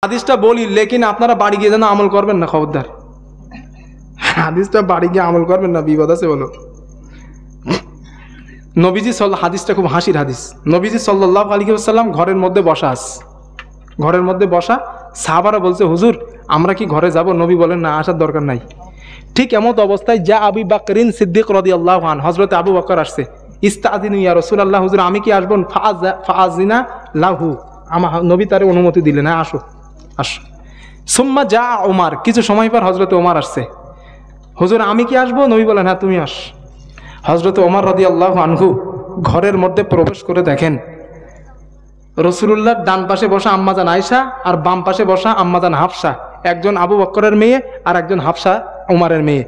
হাদিসটা বলি, লেকিন আপনারা বাড়ি গিয়ে যেন আমল করবেন না, খবরদার। হাদিসটা বাড়ি গিয়ে আমল করবেন না, বিপদ আছে বলো। নবীজি হাদিসটা খুব হাসির হাদিস। নবীজি সাল্লাল্লাহু আলাইহি ওয়াসাল্লাম ঘরের মধ্যে বসা আছে, ঘরের মধ্যে বসা। সাহাবারা বলছে, হুজুর আমরা কি ঘরে যাব? নবী বলেন, না, আসার দরকার নাই। ঠিক এমত অবস্থায় যা আবু বকরিন সিদ্দিক রাদিয়াল্লাহু আনহু, হযরত আবু বকর আসছে। ইস্তাযিনু ইয়া রাসূলুল্লাহ, হুজুর আমি কি আসব? ফাআযিনা লাহু, আমার নবী তারে অনুমতি দিলেন, হ্যাঁ আসো আসো। সুম্মা যা ওমর, কিছু সময় পর হযরত ওমর আসছে। হুজুর আমি কি আসবো? নবী বলেন, হ্যাঁ তুমি আস। হযরত ওমর রাদিয়াল্লাহু আনহু ঘরের মধ্যে প্রবেশ করে দেখেন রাসূলুল্লাহর ডান পাশে বসা আম্মাজান আয়েশা আর বাম পাশে বসা আম্মাজান হাফসা, একজন আবু বকরের মেয়ে আর একজন হাফসা ওমরের মেয়ে।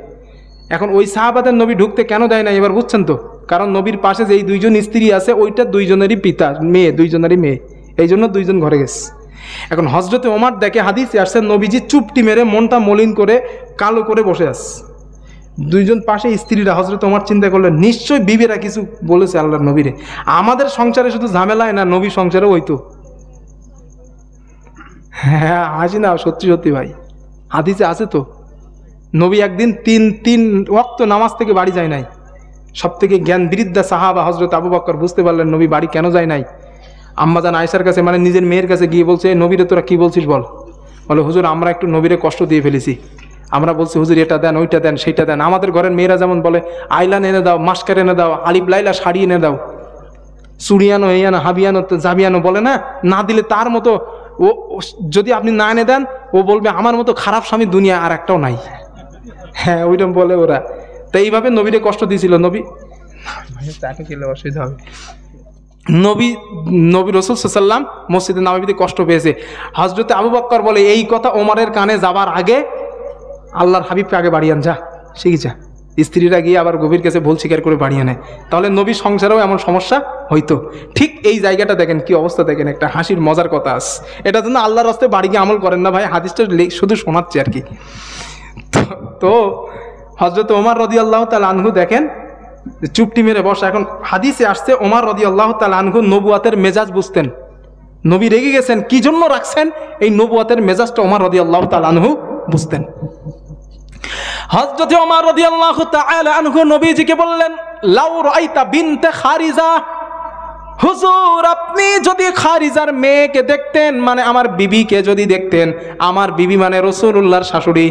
এখন ওই সাহাবাদের নবী ঢুকতে কেন দেয় না এবার বুঝছেন তো? কারণ নবীর পাশে যেই দুইজন স্ত্রী আছে ওইটা দুইজনেরই পিতা, মেয়ে, দুইজনেরই মেয়ে, এই জন্য দুইজন ঘরে গেছে। এখন হযরতে ওমর দেখে হাদিসে আসছে নবীজি চুপটি মেরে মনটা মলিন করে কালো করে বসে আছে। দুইজন পাশে স্ত্রীরা। হযরত ওমর চিন্তা করলেন, নিশ্চয়ই বিবিরা কিছু বলেছে আল্লাহর নবীরে। আমাদের সংসারে শুধু ঝামেলায় না, নবী সংসারে হইতো। হ্যাঁ হাসি না, সত্যি সত্যি ভাই, হাদিসে আছে তো। নবী একদিন তিন ওয়াক্ত নামাজ থেকে বাড়ি যায় নাই। সব থেকে জ্ঞান বৃদ্ধা সাহাবা হযরত আবু বকর বুঝতে পারলেন নবী বাড়ি কেন যায় নাই। আম্মাজান আয়েশার কাছে, মানে নিজের মেয়ের কাছে গিয়ে বলছে, নবীরে তোরা কি বলছিস বল? বলে, হুজুর আমরা একটু নবীরে কষ্ট দিয়ে ফেলেছি। আমরা বলছি হুজুর এটা দেন, ওইটা দেন, সেইটা দেন। আমাদের ঘরের মেয়েরা যেমন বলে আইলান এনে দাও, মাস্কার এনে দাও, আলিফ লাইলা শাড়ি এনে দাও, চুড়িয়ানো এইয়ানো হাবিয়ানো জাবিয়ানো বলে না, না দিলে তার মতো ও, যদি আপনি না এনে দেন ও বলবে আমার মতো খারাপ স্বামী দুনিয়া আর একটাও নাই। হ্যাঁ ওইরকম বলে ওরা। তো এইভাবে নবীরে কষ্ট দিয়েছিল। নবী অসুবিধা হবে। নবী রাসূল সাল্লাল্লাহু আলাইহি ওয়াসাল্লাম মসজিদে নববীতে কষ্ট পেয়েছে। হযরত আবু বকর বলে, এই কথা ওমরের কানে যাবার আগে আল্লাহর হাবিবকে আগে বাড়ি আন, যা শিখি যা। স্ত্রীরা গিয়ে আবার গভীর কাছে ভুল স্বীকার করে বাড়িয়ে নেয়। তাহলে নবী সংসারেও এমন সমস্যা হইতো। ঠিক এই জায়গাটা দেখেন কি অবস্থা, দেখেন একটা হাসির মজার কথা আছে। এটা জন্য আল্লাহর রাস্তায় বাড়ি গিয়ে আমল করেন না ভাই, হাদিসটা শুধু শোনাচ্ছে আর কি। তো হযরত ওমর রাদিয়াল্লাহু তাআলা আনহু দেখেন চুপটি মেরে বসা। এখন হাদিসে আসছে ওমর রাদিয়াল্লাহু তাআলা আনহু নবুয়াতের মেজাজ বুঝতেন। নবী রেগে গেছেন, কি জন্য রাখছেন, এই নবুয়াতের মেজাজটা ওমর রাদিয়াল্লাহু তাআলা আনহু বুঝতেন। হযরত ওমর রাদিয়াল্লাহু তাআলা আনহু নবীজিকে বললেন, লাউ রাআইতা বিনতে খারিজা, হুজুর আপনি যদি খারিজার মেয়েকে দেখতেন, মানে আমার বিবিকে যদি দেখতেন। আমার বিবি মানে রাসূলুল্লাহর শাশুড়ি।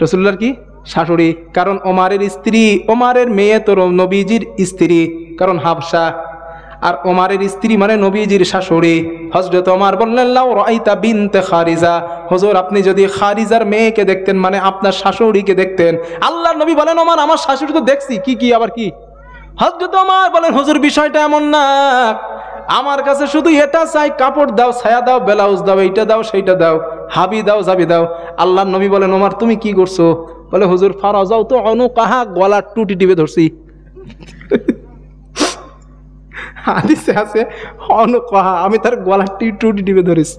রাসূলুল্লাহর কি শাশুড়ি? কারণ ওমরের স্ত্রী, ওমরের মেয়ে তো নবীজির স্ত্রী, কারণ হাফসা। আর ওমরের স্ত্রী মানে নবীজির শাশুড়ি। হযরত ওমর বললেন, লাউ রাআইতা বিনতে খারিজা, হুজুর আপনি যদি খারিজার মেয়েকে দেখতেন, মানে আপনার শাশুড়িকে দেখতেন। আল্লাহর নবী বলেন, ওমর আমার শাশুড়ি তো দেখছি, কি আবার কি? হযরত ওমর বলেন, হুজুর বিষয়টা এমন না, আমার কাছে শুধু এটা চাই, কাপড় দাও, ছায়া দাও, ব্লাউজ দাও, এইটা দাও, সেইটা দাও, হাবি দাও, জাবি দাও। আল্লাহর নবী বলেন, ওমর তুমি কি করছো? বলে, হুজুর ফারাজাও তো অনুকাহা, গলার টুটি টিপে ধরছি। হাদিসে আছে অনুকাহা, আমি তার গলার টুটি টিপে ধরেছি।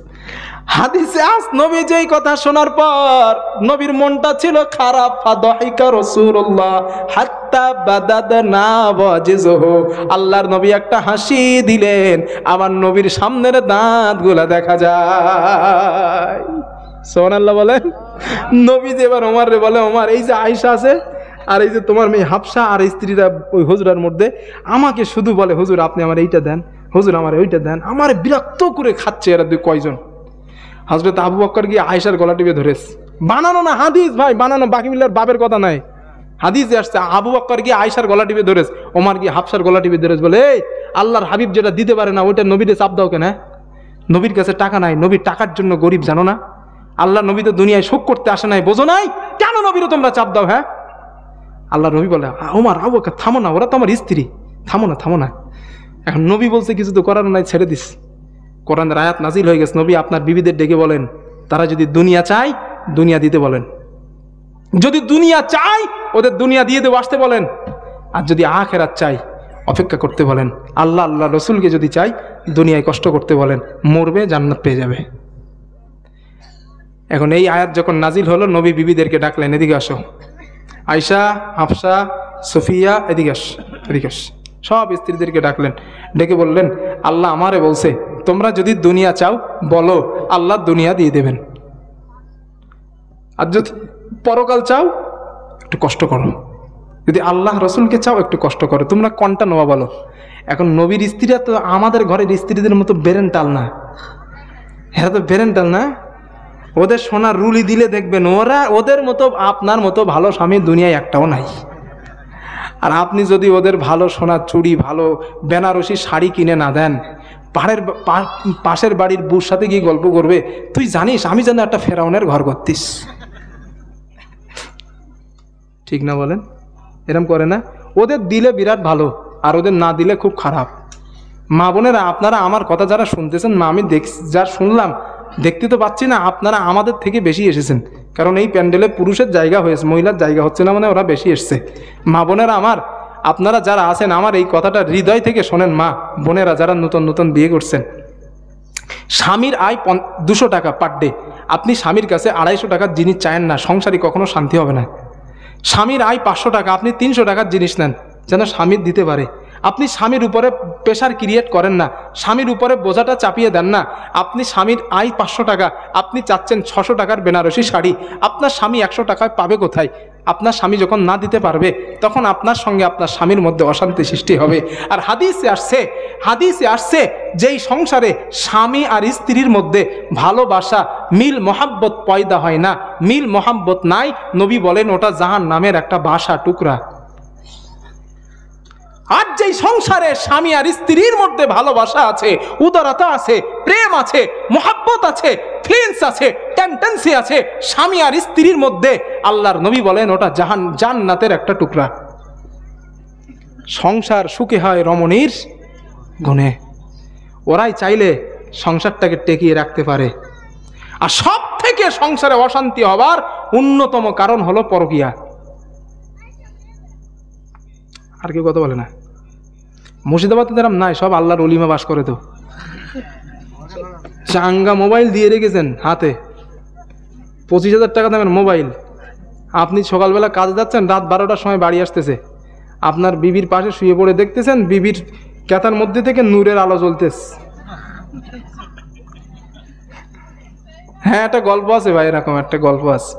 হাদিসে আস নবী যেই কথা শোনার পর নবীর মনটা ছিল খারাপ। ফাদাহিকা রাসূলুল্লাহ হাত্তা বাদাদনা ওয়াজিজহু, আল্লাহর নবী একটা হাসি দিলেন, আমার নবীর সামনের দাঁতগুলা দেখা যায়। সুবহানাল্লাহ বলেন। নবী যে এবার ওমরে বলে, ওমর এই যে আয়েশা আছে আর এই যে তোমার মেয়ে হাফসা আর স্ত্রীরা ওই হুজরার মধ্যে আমাকে শুধু বলে, হুজুর আপনি আমার এইটা দেন, হুজুর আমার ওইটা দেন, আমার বিরক্ত করে খাচ্ছে এরা দুই কয়জন। হযরত আবু বকর গিয়ে আয়েশার গলা টিপে ধরেছে। বানানো না হাদিস ভাই, বানানো, বাকি মিল্লার বাবের কথা নাই, হাদিসে আসছে। আবু বকর গিয়ে আয়েশার গলা টিপে ধরেছে, ওমর গিয়ে হাফসার গলা টিপে ধরেছে। বলে, এই আল্লাহর হাবিব যেটা দিতে পারে না ওইটা নবীরে চাপ দাও কেন? নবীর কাছে টাকা নাই, নবীর টাকার জন্য গরিব, জানো না? আল্লাহ নবী তো দুনিয়ায় শোক করতে আসে নাই, বোঝো নাই? কেন নবীরে তোমরা চাপ দাও? হ্যাঁ আল্লাহ নবী বলে, ওমর আবু বকর থামো না, ওরা তো আমার স্ত্রী, থামো না। এখন নবী বলছে কিছু তো করার নাই, ছেড়ে দিস। কোরআনের আয়াত নাজিল হয়ে গেছে, নবী আপনার বিবিদের ডেকে বলেন, তারা যদি দুনিয়া চায় দুনিয়া দিতে বলেন, যদি দুনিয়া চায় ওদের দুনিয়া দিয়ে দেবো আসতে বলেন, আর যদি আখিরাত চাই অপেক্ষা করতে বলেন। আল্লাহ রসুলকে যদি চাই দুনিয়ায় কষ্ট করতে বলেন, মরবে জান্নাত পেয়ে যাবে। এখন এই আয়াত যখন নাজিল হলো, নবী বিবিদেরকে ডাকলেন, এদিকে আসো, আয়েশা, হাফসা, সুফিয়া, এদিকে আস। সব স্ত্রীদেরকে ডাকলেন, ডেকে বললেন, আল্লাহ আমারে বলছে তোমরা যদি দুনিয়া চাও বলো, আল্লাহ দুনিয়া দিয়ে দেবেন। আর যদি পরকাল চাও একটু কষ্ট করো, যদি আল্লাহ রসুলকে চাও একটু কষ্ট করো, তোমরা কোনটা নেওয়া বলো। এখন নবীর স্ত্রীরা তো আমাদের ঘরের স্ত্রীদের মতো বেরেন্টাল না, এরা তো বেরেন্টাল না। ওদের সোনার রুলি দিলে দেখবেন ওদের মতো আপনার মতো ভালো স্বামী দুনিয়ায় একটাও নাই। আর আপনি যদি ওদের ভালো সোনার চুড়ি, ভালো বেনারসি শাড়ি কিনে না দেন, পাশের বাড়ির বউর সাথে গিয়ে গল্প করবে, তুই জানিস আমি যেন একটা ফেরাউনের ঘর করতিস। ঠিক না বলেন? এরম করে না? ওদের দিলে বিরাট ভালো, আর ওদের না দিলে খুব খারাপ। মা বোনেরা, আপনারা আমার কথা যারা শুনতেছেন, মা আমি যা শুনলাম, দেখতে তো পাচ্ছি না, আপনারা আমাদের থেকে বেশি এসেছেন। কারণ এই প্যান্ডেলে পুরুষের জায়গা হয়েছে, মহিলার জায়গা হচ্ছে না, মানে ওরা বেশি এসছে। মা বোনেরা আমার, আপনারা যারা আছেন আমার এই কথাটা হৃদয় থেকে শোনেন। মা বোনেরা যারা নতুন নতুন বিয়ে করছেন, স্বামীর আয় 200 টাকা পার ডে, আপনি স্বামীর কাছে 250 টাকার জিনিস চায়েন না, সংসারে কখনো শান্তি হবে না। স্বামীর আয় 500 টাকা, আপনি 300 টাকার জিনিস নেন যেন স্বামীর দিতে পারে। আপনি স্বামীর উপরে প্রেশার ক্রিয়েট করেন না, স্বামীর উপরে বোঝাটা চাপিয়ে দেন না। আপনি স্বামীর আয় 500 টাকা, আপনি চাচ্ছেন 600 টাকার বেনারসি শাড়ি, আপনার স্বামী 100 টাকায় পাবে কোথায়? আপনার স্বামী যখন না দিতে পারবে, তখন আপনার সঙ্গে আপনার স্বামীর মধ্যে অশান্তি সৃষ্টি হবে। আর হাদিসে আসছে যেই সংসারে স্বামী আর স্ত্রীর মধ্যে ভালোবাসা, মিল মোহাব্বত পয়দা হয় না, মিল মোহাব্বত নাই, নবী বলেন ওটা জাহান্নামের একটা বাসা টুকরা। আর যেই সংসারে স্বামী আর স্ত্রীর মধ্যে ভালোবাসা আছে, উদারতা আছে, প্রেম আছে, মোহাব্বত আছে, ফিলিংস আছে, টেন্ডেন্সি আছে স্বামী আর স্ত্রীর মধ্যে, আল্লাহর নবী বলেন ওটা জান্নাতের একটা টুকরা। সংসার সুখে হয় রমণীর গুণে। ওরাই চাইলে সংসারটাকে টেকিয়ে রাখতে পারে। আর সব থেকে সংসারে অশান্তি হবার অন্যতম কারণ হলো পরকীয়া। আর কেউ কথা বলে না? মুর্শিদাবাদে এরকম নাই, সব আল্লাহর ওলিমা বাস করে। তো চাঙ্গা মোবাইল দিয়ে রেখেছেন হাতে, 25,000 টাকা দামের মোবাইল। আপনি সকালবেলা কাজে যাচ্ছেন, রাত 12টার সময় বাড়ি আসতেছে, আপনার বিবির পাশে শুয়ে পড়ে দেখতেছেন বিবির ক্যাথার মধ্যে থেকে নূরের আলো জ্বলতেছে। হ্যাঁ, একটা গল্প আছে ভাই, এরকম একটা গল্প আছে।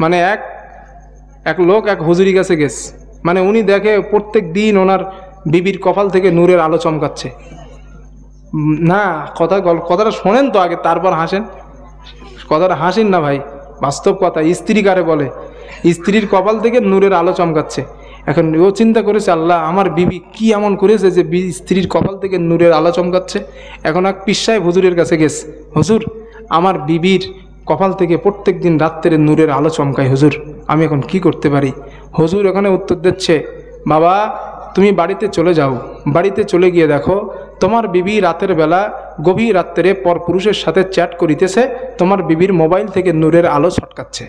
মানে এক লোক এক হুজুরি কাছে গেছে, মানে উনি দেখে প্রত্যেক দিন ওনার বিবির কপাল থেকে নূরের আলো চমকাচ্ছে। না, কথাটা শোনেন তো আগে, তারপর হাসেন। কথাটা হাসেন না ভাই, বাস্তব কথা। স্ত্রী কারে বলে? স্ত্রীর কপাল থেকে নূরের আলো চমকাচ্ছে। এখন ও চিন্তা করেছে, আল্লাহ আমার বিবি কি এমন করেছে যে স্ত্রীর কপাল থেকে নূরের আলো চমকাচ্ছে। এখন এক পীর সাহেব হুজুরের কাছে গেছে, হুজুর আমার বিবির কপাল থেকে প্রত্যেক দিন রাত্রে নূরের আলো চমকায়, হুজুর আমি এখন কি করতে পারি? হুজুর এখানে উত্তর দিচ্ছে, বাবা তুমি বাড়িতে চলে যাও, বাড়িতে চলে গিয়ে দেখো তোমার বিবি রাতের বেলা গভীর রাত্রে পরপুরুষের সাথে চ্যাট করিতেছে, তোমার বিবির মোবাইল থেকে নূরের আলো ছটকাচ্ছে।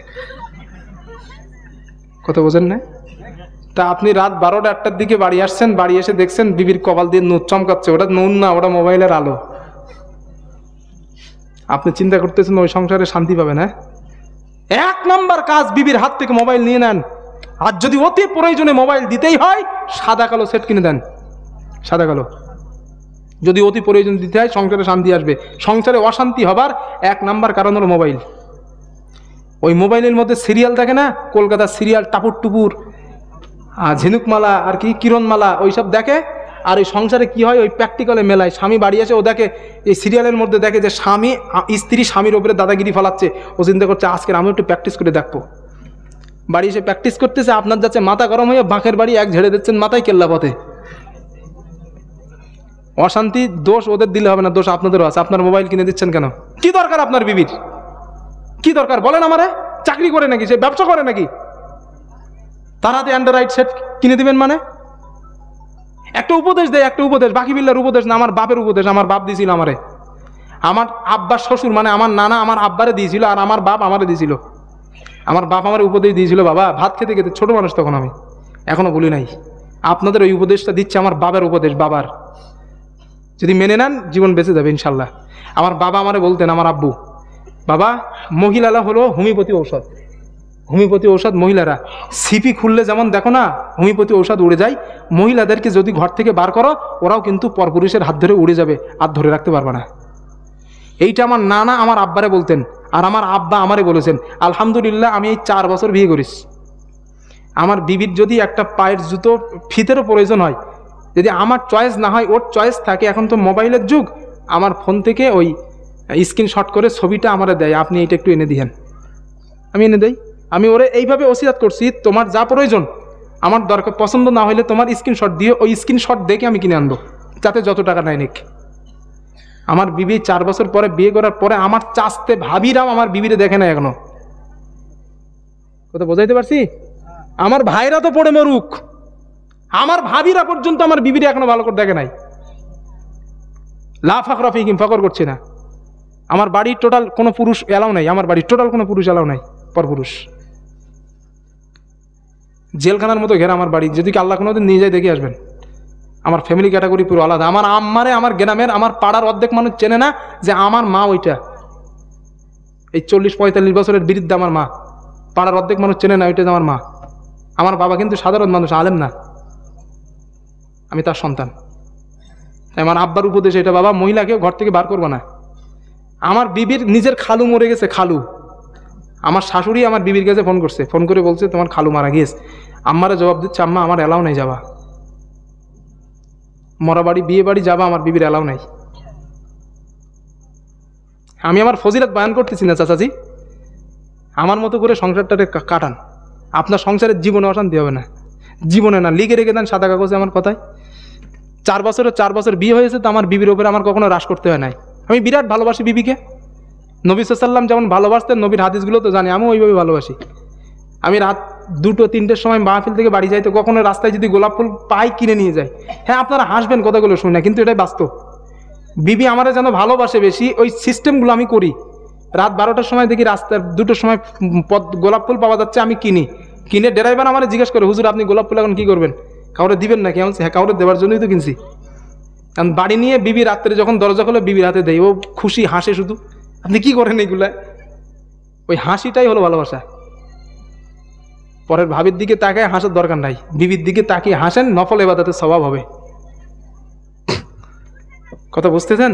কথা বোঝেন না? তা আপনি রাত 12টা 1টার দিকে বাড়ি আসছেন, বাড়ি এসে দেখছেন বিবির কপাল দিয়ে নূর চমকাচ্ছে। ওটা নূর না, ওটা মোবাইলের আলো। আপনি চিন্তা করতেছেন ওই সংসারে শান্তি পাবে না? 1 নম্বর কাজ, বিবির হাত থেকে মোবাইল নিয়ে নেন। আর যদি অতি প্রয়োজনে মোবাইল দিতেই হয়, সাদা কালো সেট কিনে দেন। সাদা কালো যদি অতি প্রয়োজন দিতে হয়, সংসারে শান্তি আসবে। সংসারে অশান্তি হবার 1 নম্বর কারণ হলো মোবাইল। ওই মোবাইলের মধ্যে সিরিয়াল দেখে না, কলকাতার সিরিয়াল, টাপুর টুপুর, ঝিনুকমালা আর কি কিরণমালা, ওইসব দেখে। আর ওই সংসারে কি হয়, ওই প্র্যাকটিক্যালে মেলায়। স্বামী বাড়ি আসে, ও দেখে এই সিরিয়ালের মধ্যে দেখে যে স্ত্রী স্বামীর ওপরে দাদাগিরি ফলাচ্ছে। ও চিন্তা করছে আজকের আমি একটু প্র্যাকটিস করে দেখবো। বাড়ি এসে প্র্যাকটিস করতেছে, আপনার যাচ্ছে মাথা গরম হয়ে বাঁকের বাড়ি এক ঝেড়ে দিচ্ছেন মাথায় কেল্লা পথে। অশান্তি দোষ ওদের দিলে হবে না, দোষ আপনাদেরও আছে। আপনার মোবাইল কিনে দিচ্ছেন কেন? কি দরকার আপনার বিবির? কি দরকার বলেন আমারে? চাকরি করে নাকি, সে ব্যবসা করে নাকি? তার হাতে অ্যান্ড্রয়েড সেট কিনে দিবেন মানে? একটা উপদেশ দেয়, একটা উপদেশ, বাকি বিল্লার উপদেশ না, আমার বাপের উপদেশ। আমার বাপ দিয়েছিল আমারে, আমার আব্বার শ্বশুর মানে আমার নানা আমার আব্বারে দিয়েছিল, আর আমার বাপ আমারে দিয়েছিল। আমার বাপ আমার উপদেশ দিয়েছিল, বাবা ভাত খেতে খেতে, ছোট মানুষ তখন আমি, এখনো বলি নাই। আপনাদের ওই উপদেশটা দিচ্ছে আমার বাবার উপদেশ। বাবার যদি মেনে নেন জীবন বেঁচে যাবে ইনশাল্লাহ। আমার বাবা আমারে বলতেন, আমার আব্বু, বাবা মহিলারা হলো হোমিওপ্যাথি ঔষধ। হোমিওপ্যাথি ঔষধ মহিলারা, সিপি খুললে যেমন দেখো না হোমিওপ্যাথি ঔষধ উড়ে যায়, মহিলাদেরকে যদি ঘর থেকে বার করো, ওরাও কিন্তু পরপুরুষের হাত ধরে উড়ে যাবে, আর ধরে রাখতে পারবে না। এইটা আমার নানা আমার আব্বারে বলতেন, আর আমার আব্বা আমারে বলেছেন। আলহামদুলিল্লাহ আমি এই 4 বছর বিয়ে করেছি। আমার বিবির যদি একটা পায়ের জুতো ফিতেরও প্রয়োজন হয়, যদি আমার চয়েস না হয় ওর চয়েস থাকে, এখন তো মোবাইলের যুগ, আমার ফোন থেকে ওই স্ক্রিনশট করে ছবিটা আমারে দেয়, আপনি এইটা একটু এনে দিয়েন, আমি এনে দেই। আমি ওরে এইভাবে ওসিয়াত করছি, তোমার যা প্রয়োজন আমার দরকার, পছন্দ না হলে তোমার স্ক্রিনশট দিয়ে ওই স্ক্রিনশট দেখে আমি কিনে আনবো, যাতে যত টাকা নেয় নিক। আমার বিবি 4 বছর পরে বিয়ে করার পরে আমার চাচতে ভাবিরাও আমার বিবিরে দেখে না এখনো। কথা বোঝাইতে পারছি? আমার ভাইরা তো পড়ে মরুক, আমার ভাবিরা পর্যন্ত আমার বিবিরে এখনো ভালো করে দেখে নাই। লা ফাকরা ফিহিম, ফকর করছি না। আমার বাড়ির টোটাল কোনো পুরুষ এলাও নাই, আমার বাড়ির টোটাল কোনো পুরুষ এলাও নাই, পরপুরুষ। জেলখানার মতো ঘেরা আমার বাড়ি, যদি আল্লাহ কোনোদিন নিয়ে যায় দেখে আসবেন। আমার ফ্যামিলি ক্যাটাগরি পুরো আলাদা। আমার আম্মারে আমার গ্রামের আমার পাড়ার অর্ধেক মানুষ চেনে না যে আমার মা ওইটা। এই 40-45 বছরের বিরুদ্ধে আমার মা, পাড়ার অর্ধেক মানুষ চেনে না ওইটা যে আমার মা। আমার বাবা কিন্তু সাধারণ মানুষ, আলেম না, আমি তার সন্তান। আমার আব্বার উপদেশ এটা, বাবা মহিলাকেও ঘর থেকে বার করবো না। আমার বিবির নিজের খালু মরে গেছে, খালু। আমার শাশুড়ি আমার বিবির কাছে ফোন করছে, ফোন করে বলছে তোমার খালু মারা গিয়েছে। আম্মারা জবাব দিচ্ছে, আম্মা আমার এলাও নাই যাবা, মরা বাড়ি বিয়ে বাড়ি যাবা আমার বিবির এলাও নাই। আমি আমার ফজিলত বয়ান করতেছি না চাচাজি, আমার মতো করে সংসারটাকে কাটান, আপনার সংসারের জীবনে অশান্তি হবে না, জীবনে না। লিখে রেখে দেন সাদা কাগজে আমার কথায়। 4 বছর বিয়ে হয়েছে, তো আমার বিবির উপরে আমার কখনো রাশ করতে হয় নাই। আমি বিরাট ভালোবাসি বিবিকে। নবী সাল্লাল্লাহু যেমন ভালোবাসতেন, নবীর হাদিসগুলো তো জানি, আমি ওইভাবে ভালোবাসি। আমি রাত 2-3টের সময় মাহফিল থেকে বাড়ি যাই, তো কখনো রাস্তায় যদি গোলাপ ফুল পাই কিনে নিয়ে যাই। হ্যাঁ আপনারা হাসবেন কথাগুলো শুনে, কিন্তু এটাই বাস্তব। বিবি আমারে যেন ভালোবাসে বেশি, ওই সিস্টেমগুলো আমি করি। রাত 12টার সময় দেখি রাস্তার 2টোর সময় গোলাপ ফুল পাওয়া যাচ্ছে, আমি কিনে ড্রাইভার আমার জিজ্ঞেস করে, হুজুর আপনি গোলাপ ফুল এখন কী করবেন, কাউরে দিবেন নাকি? আমি হ্যাঁ কাউরে দেওয়ার জন্যই তো কিনছি। কারণ বাড়ি নিয়ে বিবি রাত্রে যখন দরজা খোলে বিবির হাতে দেয়, ও খুশি হাসে শুধু। আপনি কি করেন এইগুলা? ওই হাসিটাই হলো ভালোবাসা। পরের ভাবির দিকে তাকায় হাসার দরকার নাই, বিবির দিকে তাকিয়ে হাসেন, নফল ইবাদতের স্বভাব হবে। কথা বুঝতেছেন?